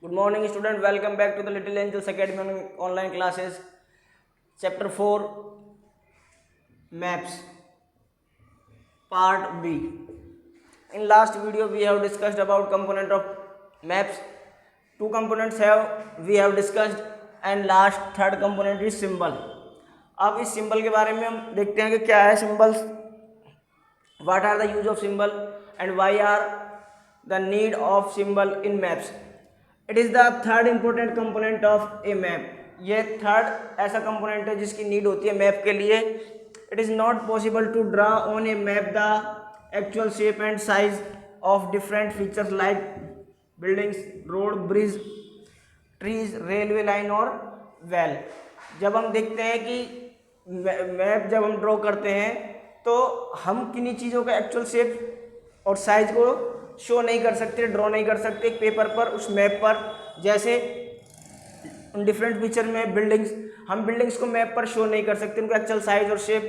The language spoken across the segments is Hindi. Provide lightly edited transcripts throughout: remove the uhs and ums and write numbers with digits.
Good morning student, welcome back to the Little Angels Academy online classes. Chapter 4 Maps Part B. In last video we have discussed about component of maps. Two components we have discussed and last third component is symbol. अब इस symbol के बारे में हम देखते हैं कि क्या है symbols, what are the use of symbol and why are the need of symbol in maps. It is the third important component of a map. ये थर्ड ऐसा कंपोनेंट है जिसकी नीड होती है मैप के लिए. It is not possible to draw on a map the actual shape and size of different features like buildings, road, bridge, trees, railway line और well. जब हम देखते हैं कि मैप जब हम ड्रॉ करते हैं तो हम किन्हीं चीज़ों का एक्चुअल शेप और साइज को शो नहीं कर सकते, ड्रॉ नहीं कर सकते पेपर पर, उस मैप पर. जैसे डिफरेंट पिक्चर में बिल्डिंग्स, हम बिल्डिंग्स को मैप पर शो नहीं कर सकते, उनका एक्चुअल साइज और शेप.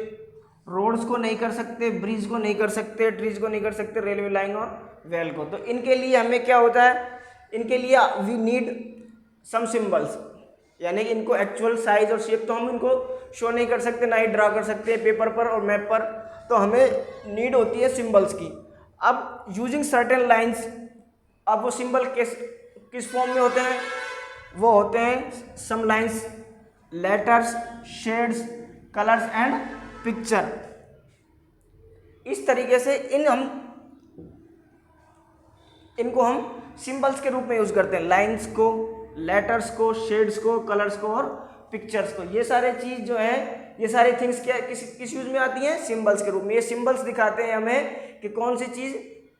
रोड्स को नहीं कर सकते, ब्रिज को नहीं कर सकते, ट्रीज को नहीं कर सकते, रेलवे लाइन और वेल को. तो इनके लिए हमें क्या होता है, इनके लिए वी नीड सम सिम्बल्स, यानी कि इनको एक्चुअल साइज और शेप तो हम इनको शो नहीं कर सकते, ना ही ड्रा कर सकते पेपर पर और मैप पर. तो हमें नीड होती है सिम्बल्स की. अब यूजिंग सर्टेन लाइंस, अब वो सिंबल किस फॉर्म में होते हैं, वो होते हैं some lines, letters, shades, colours and picture. इस तरीके से इनको हम सिंबल्स के रूप में यूज करते हैं. लाइंस को, लेटर्स को, शेड्स को, कलर्स को और पिक्चर्स को. ये सारे चीज़ जो है, ये सारी थिंग्स क्या किस यूज में आती हैं, सिंबल्स के रूप में. ये सिंबल्स दिखाते हैं हमें कि कौन सी चीज़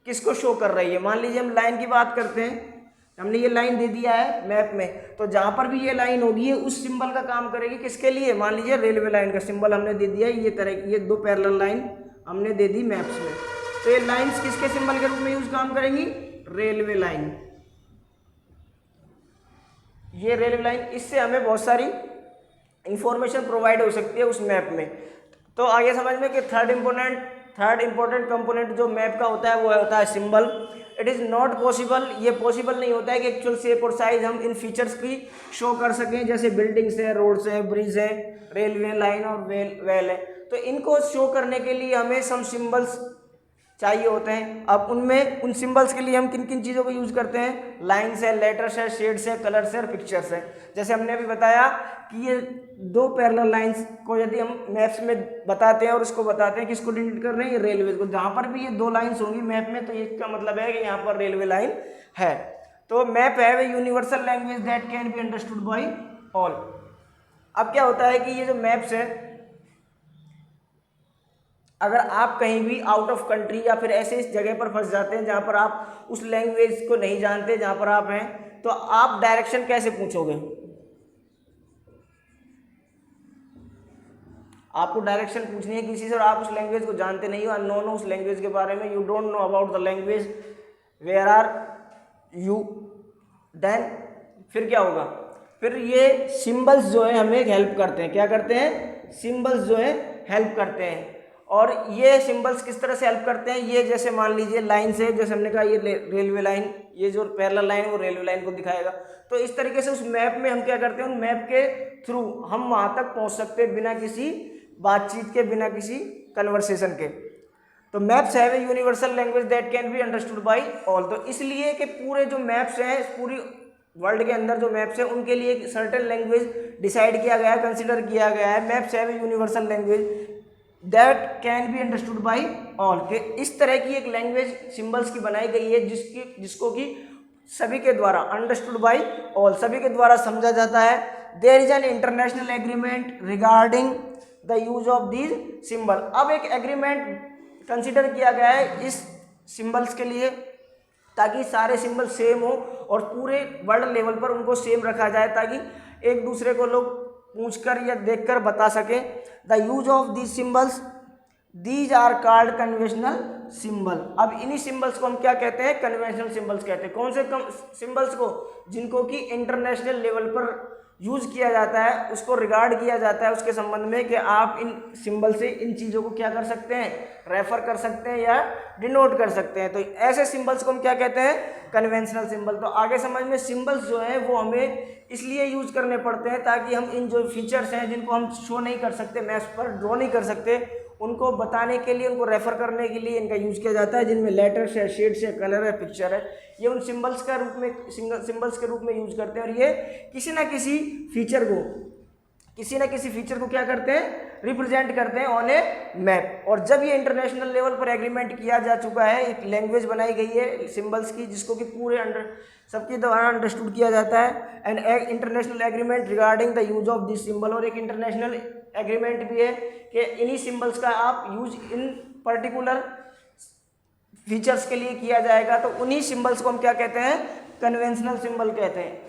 किसको शो कर रही है. मान लीजिए हम लाइन की बात करते हैं, हमने ये लाइन दे दिया है मैप में, तो जहाँ पर भी ये लाइन होगी उस सिंबल का काम करेगी. किसके लिए, मान लीजिए रेलवे लाइन का सिंबल हमने दे दिया है. ये दो पैरेलल लाइन हमने दे दी मैप्स में, तो ये लाइन्स किसके सिंबल के रूप में यूज काम करेंगी, रेलवे लाइन. ये रेलवे लाइन, इससे हमें बहुत सारी इंफॉर्मेशन प्रोवाइड हो सकती है उस मैप में. तो आगे समझ में कि थर्ड इंपॉर्टेंट कंपोनेंट जो मैप का होता है वो होता है symbol. It is not possible, ये पॉसिबल नहीं होता है कि एक्चुअल शेप और साइज हम इन फीचर्स की शो कर सकें, जैसे बिल्डिंग्स है, रोड्स है, ब्रिज है, रेलवे लाइन और वेल है. तो इनको शो करने के लिए हमें सम सिंबल्स चाहिए होते हैं. अब उन सिंबल्स के लिए हम किन किन चीज़ों को यूज़ करते हैं, लाइन्स है, लेटर्स है, शेड्स है, कलर्स है और पिक्चर्स है. जैसे हमने अभी बताया कि ये दो पैरेलल लाइंस को यदि हम मैप्स में बताते हैं और इसको बताते हैं कि इसको डिनोट कर रहे हैं ये रेलवे को, जहाँ पर भी ये दो लाइन्स होंगी मैप में तो इसका मतलब है कि यहाँ पर रेलवे लाइन है. तो मैप है वे universal language that can be understood by all. अब क्या होता है कि ये जो मैप्स है, अगर आप कहीं भी आउट ऑफ कंट्री या फिर ऐसे इस जगह पर फंस जाते हैं जहाँ पर आप उस लैंग्वेज को नहीं जानते जहाँ पर आप हैं, तो आप डायरेक्शन कैसे पूछोगे, आपको डायरेक्शन पूछनी है किसी से और आप उस लैंग्वेज को जानते नहीं हो, अननोन हो उस लैंग्वेज के बारे में, you don't know about the language, where are you, then फिर क्या होगा, फिर ये सिंबल्स जो है हमें हेल्प करते हैं. क्या करते हैं, सिंबल्स जो है हेल्प करते हैं. और ये सिंबल्स किस तरह से हेल्प करते हैं, ये जैसे मान लीजिए लाइन से, जैसे हमने कहा ये रेलवे लाइन, ये जो पैरेलल लाइन वो रेलवे लाइन को दिखाएगा. तो इस तरीके से उस मैप में हम क्या करते हैं, उन मैप के थ्रू हम वहाँ तक पहुँच सकते हैं बिना किसी बातचीत के, बिना किसी कन्वर्सेशन के. तो मैप्स है वे universal language that can be understood by all. तो इसलिए कि पूरे जो मैप्स हैं, पूरी वर्ल्ड के अंदर जो मैप्स हैं उनके लिए एक सर्टेन लैंग्वेज डिसाइड किया गया है, कंसिडर किया गया है. मैप्स है वे universal language that can be understood by all, के इस तरह की एक लैंग्वेज सिंबल्स की बनाई गई है जिसको कि सभी के द्वारा, अंडरस्टूड बाई ऑल, सभी के द्वारा समझा जाता है. There is an international agreement regarding the use of these symbol. अब एक एग्रीमेंट कंसिडर किया गया है इस सिंबल्स के लिए ताकि सारे सिंबल सेम हो और पूरे वर्ल्ड लेवल पर उनको सेम रखा जाए, ताकि एक दूसरे को लोग पूछकर या देखकर बता सकें. The use of these symbols, these are called conventional symbol. अब इन्हीं सिंबल्स को हम क्या कहते हैं, कन्वेंशनल सिंबल्स कहते हैं. कौन से सिंबल्स को, जिनको कि इंटरनेशनल लेवल पर यूज़ किया जाता है, उसको रिगार्ड किया जाता है उसके संबंध में कि आप इन सिंबल से इन चीज़ों को क्या कर सकते हैं, रेफर कर सकते हैं या डिनोट कर सकते हैं। तो ऐसे सिंबल्स को हम क्या कहते हैं, कन्वेंशनल सिंबल। तो आगे समझ में, सिंबल्स जो हैं वो हमें इसलिए यूज करने पड़ते हैं ताकि हम इन जो फीचर्स हैं जिनको हम शो नहीं कर सकते, मैप्स पर ड्रॉ नहीं कर सकते, उनको बताने के लिए, उनको रेफर करने के लिए इनका यूज़ किया जाता है, जिनमें लेटर्स है, शेड्स है, कलर है, पिक्चर है, ये उन सिंबल्स का रूप में, सिंबल्स के रूप में यूज करते हैं। और ये किसी ना किसी फीचर को क्या करते हैं, रिप्रेजेंट करते हैं ऑन ए मैप। और जब ये इंटरनेशनल लेवल पर एग्रीमेंट किया जा चुका है, एक लैंग्वेज बनाई गई है सिंबल्स की, जिसको कि पूरे सबके द्वारा अंडरस्टूड किया जाता है, and international agreement regarding the use of this symbol. और एक इंटरनेशनल एग्रीमेंट भी है कि इन्हीं सिंबल्स का आप यूज इन पर्टिकुलर फीचर्स के लिए किया जाएगा। तो उन्हीं सिंबल्स को हम क्या कहते हैं, कन्वेंशनल सिंबल कहते हैं।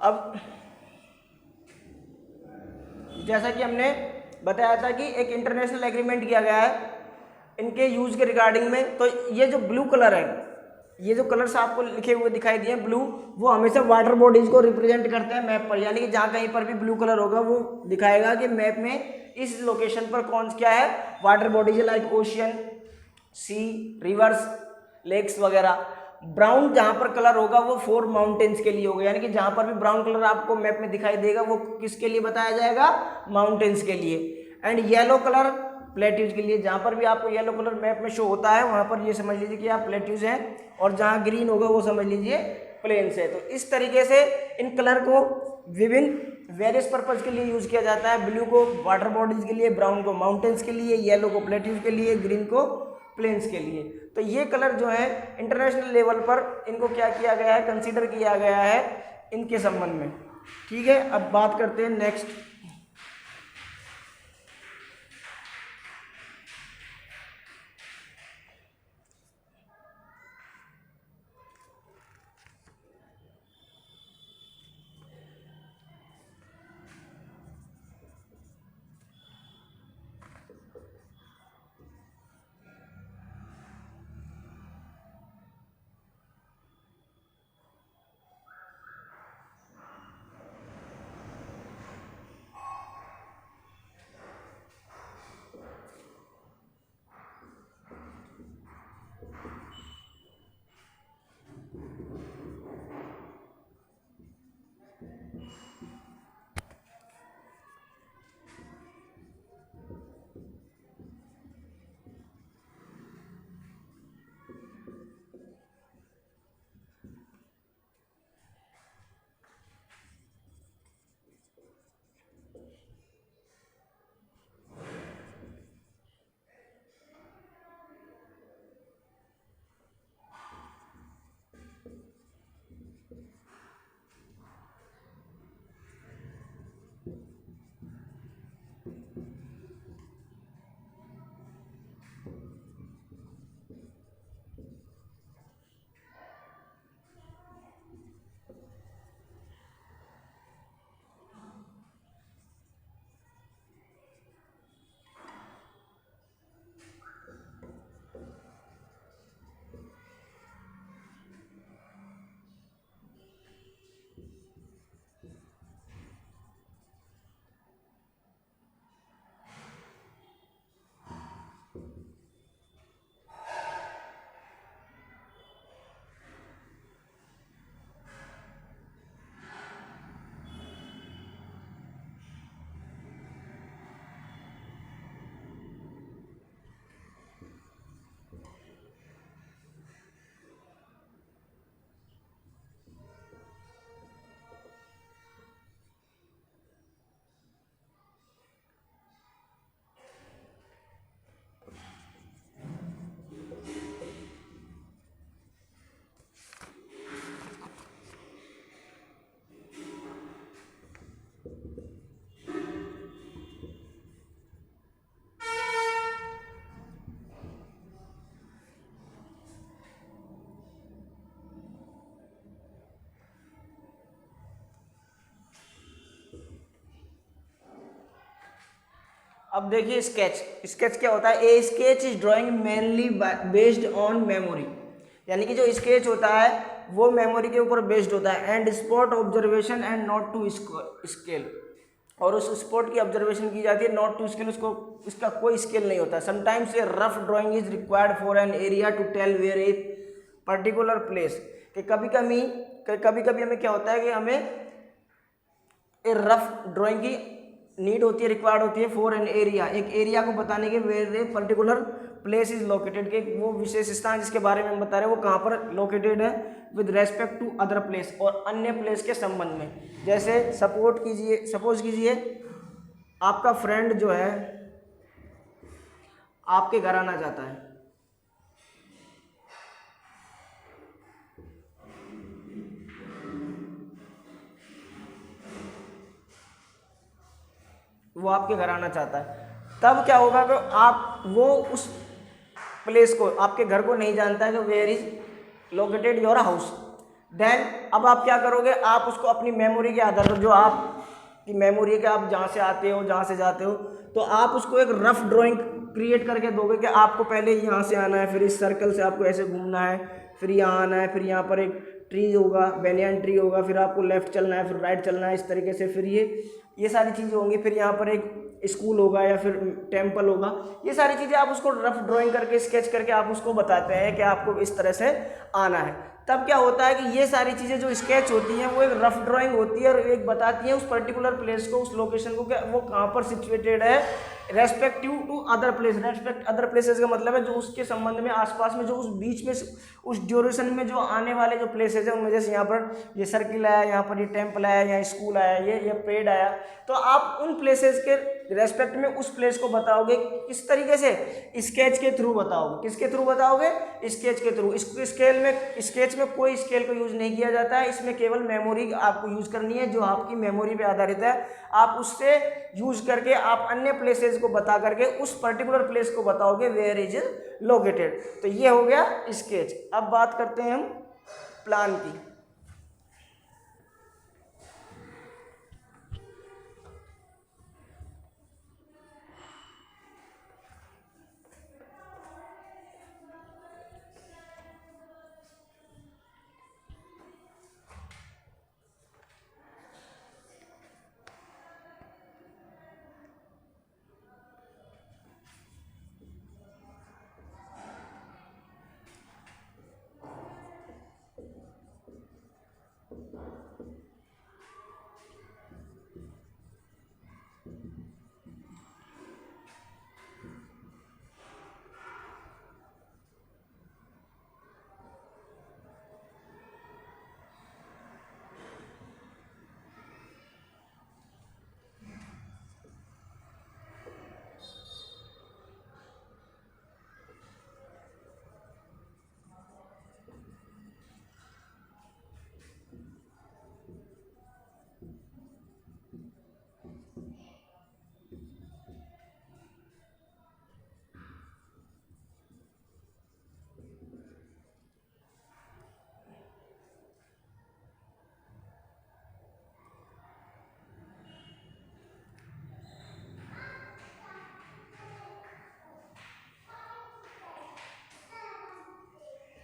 अब जैसा कि हमने बताया था कि एक इंटरनेशनल एग्रीमेंट किया गया है इनके यूज के रिगार्डिंग में। तो ये जो ब्लू कलर है, ये जो कलर्स आपको लिखे हुए दिखाई दिए ब्लू, वो हमेशा वाटर बॉडीज को रिप्रेजेंट करते हैं मैप पर। यानी कि जहाँ कहीं पर भी ब्लू कलर होगा वो दिखाएगा कि मैप में इस लोकेशन पर कौन क्या है, वाटर बॉडीज लाइक ओशियन, सी, रिवर्स, लेक्स वगैरह। ब्राउन जहाँ पर कलर होगा वो 4 माउंटेन्स के लिए होगा। यानी कि जहाँ पर भी ब्राउन कलर आपको मैप में दिखाई देगा वो किसके लिए बताया जाएगा, माउंटेन्स के लिए। एंड येलो कलर प्लेट्यूज के लिए। जहाँ पर भी आपको येलो कलर मैप में शो होता है वहाँ पर ये समझ लीजिए कि आप प्लेट्यूज हैं, और जहाँ ग्रीन होगा वो समझ लीजिए प्लेन्स है। तो इस तरीके से इन कलर को विभिन्न वेरियस पर्पज के लिए यूज किया जाता है। ब्लू को वाटर बॉडीज के लिए, ब्राउन को माउंटेन्स के लिए, येलो को प्लेट्यूज के लिए, ग्रीन को प्लेन्स के लिए। तो ये कलर जो है इंटरनेशनल लेवल पर इनको क्या किया गया है, कंसीडर किया गया है इनके संबंध में। ठीक है, अब बात करते हैं नेक्स्ट। अब देखिए स्केच क्या होता है। ए sketch is drawing mainly based on memory, यानी कि जो स्केच होता है वो मेमोरी के ऊपर बेस्ड होता है। And spot observation and not to scale, और उस स्पॉट की ऑब्जर्वेशन की जाती है, नॉट टू स्केल, उसको इसका कोई स्केल नहीं होता। Sometimes a rough drawing is required for an area to tell where a particular place, कि कभी कभी हमें क्या होता है कि हमें ए रफ ड्राइंग की नीड होती है, रिक्वायर्ड होती है फॉर एन एरिया, एक एरिया को बताने के where a particular place is located, के वो विशेष स्थान जिसके बारे में हम बता रहे हैं वो कहाँ पर लोकेटेड है, with respect to other place, और अन्य प्लेस के संबंध में। जैसे सपोज कीजिए आपका फ्रेंड जो है आपके घर आना चाहता है, वो आपके घर आना चाहता है, तब क्या होगा कि आप वो उस प्लेस को, आपके घर को नहीं जानता है कि where is located your house. Then अब आप क्या करोगे, आप उसको अपनी मेमोरी के आधार पर, जो आपकी मेमोरी है कि आप जहाँ से आते हो जहाँ से जाते हो, तो आप उसको एक रफ ड्राइंग क्रिएट करके दोगे कि आपको पहले यहाँ से आना है, फिर इस सर्कल से आपको ऐसे घूमना है, फिर यहाँ आना है, फिर यहाँ पर एक ट्री होगा, बेनियन ट्री होगा, फिर आपको लेफ्ट चलना है, फिर राइट चलना है, इस तरीके से, फिर ये सारी चीज़ें होंगी, फिर यहाँ पर एक स्कूल होगा या फिर टेम्पल होगा। ये सारी चीज़ें आप उसको रफ ड्राइंग करके, स्केच करके आप उसको बताते हैं कि आपको इस तरह से आना है। तब क्या होता है कि ये सारी चीज़ें जो स्केच होती हैं वो एक रफ ड्राइंग होती है और एक बताती है उस पर्टिकुलर प्लेस को, उस लोकेशन को, कि वो कहाँ पर सिचुएटेड है respective to other place. Respect other places का मतलब है जो उसके संबंध में आसपास में, जो उस बीच में, उस ड्यूरेशन में जो आने वाले जो प्लेसेस हैं उनमें, जैसे यहाँ पर ये सर्किल आया, यहाँ पर ये टेम्पल आया, यहाँ स्कूल आया, ये पेड़ आया, तो आप उन प्लेसेस के रेस्पेक्ट में उस प्लेस को बताओगे किस तरीके से, स्केच के थ्रू बताओगे। किसके थ्रू बताओगे? स्केच के थ्रू। इसको स्केच में कोई स्केल को यूज नहीं किया जाता है, इसमें केवल मेमोरी आपको यूज करनी है, जो आपकी मेमोरी पे आधारित है। आप उससे यूज करके आप अन्य प्लेसेस को बता करके उस पर्टिकुलर प्लेस को बताओगे वेयर इज लोकेटेड। तो ये हो गया स्केच। अब बात करते हैं हम प्लान की।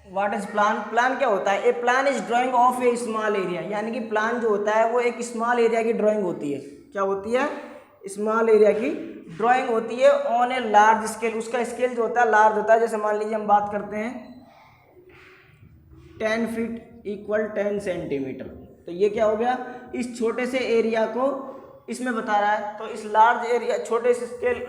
What is plan? प्लान क्या होता है? A plan is drawing of a small area, यानी कि प्लान जो होता है वो एक स्मॉल एरिया की ड्राइंग होती है। क्या होती है? स्मॉल एरिया की ड्राइंग होती है ऑन ए लार्ज स्केल। उसका स्केल जो होता है लार्ज होता है। जैसे मान लीजिए हम बात करते हैं 10 फीट इक्वल 10 सेंटीमीटर, तो ये क्या हो गया? इस छोटे से एरिया को इसमें बता रहा है। तो इस लार्ज एरिया, छोटे से स्केल,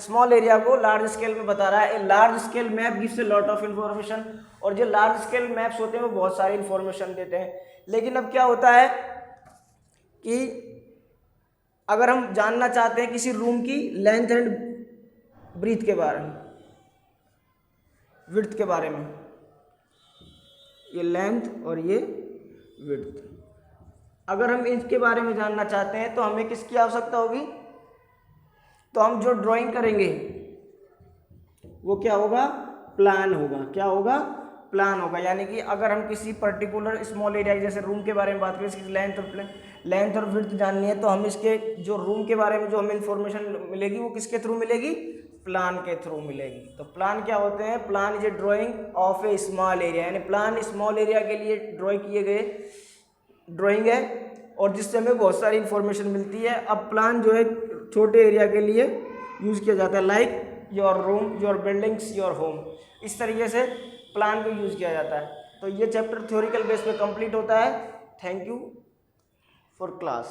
स्मॉल एरिया को लार्ज स्केल में बता रहा है। A large scale map gives a lot of information, और जो लार्ज स्केल मैप्स होते हैं वो बहुत सारी इन्फॉर्मेशन देते हैं। लेकिन अब क्या होता है कि अगर हम जानना चाहते हैं किसी रूम की लेंथ एंड ब्रीथ के बारे में, विड्थ के बारे में, ये लेंथ और ये विड्थ, अगर हम इसके बारे में जानना चाहते हैं तो हमें किसकी आवश्यकता होगी? तो हम जो ड्राइंग करेंगे वो क्या होगा? प्लान होगा। क्या होगा? प्लान होगा। यानी कि अगर हम किसी पर्टिकुलर स्मॉल एरिया जैसे रूम के बारे में बात करें, इसकी लेंथ और विड्थ जाननी है, तो हम इसके जो रूम के बारे में जो हमें इंफॉर्मेशन मिलेगी वो किसके थ्रू मिलेगी, प्लान के थ्रू मिलेगी। तो प्लान क्या होते हैं, plan is a drawing of a small area, यानी प्लान स्मॉल एरिया के लिए ड्रॉ किए गए ड्राइंग है और जिससे हमें बहुत सारी इंफॉर्मेशन मिलती है। अब प्लान जो है छोटे एरिया के लिए यूज़ किया जाता है, like your room, your buildings, your home, इस तरीके से प्लान को यूज़ किया जाता है। तो ये चैप्टर थ्योरिकल बेस पे कंप्लीट होता है। Thank you for class.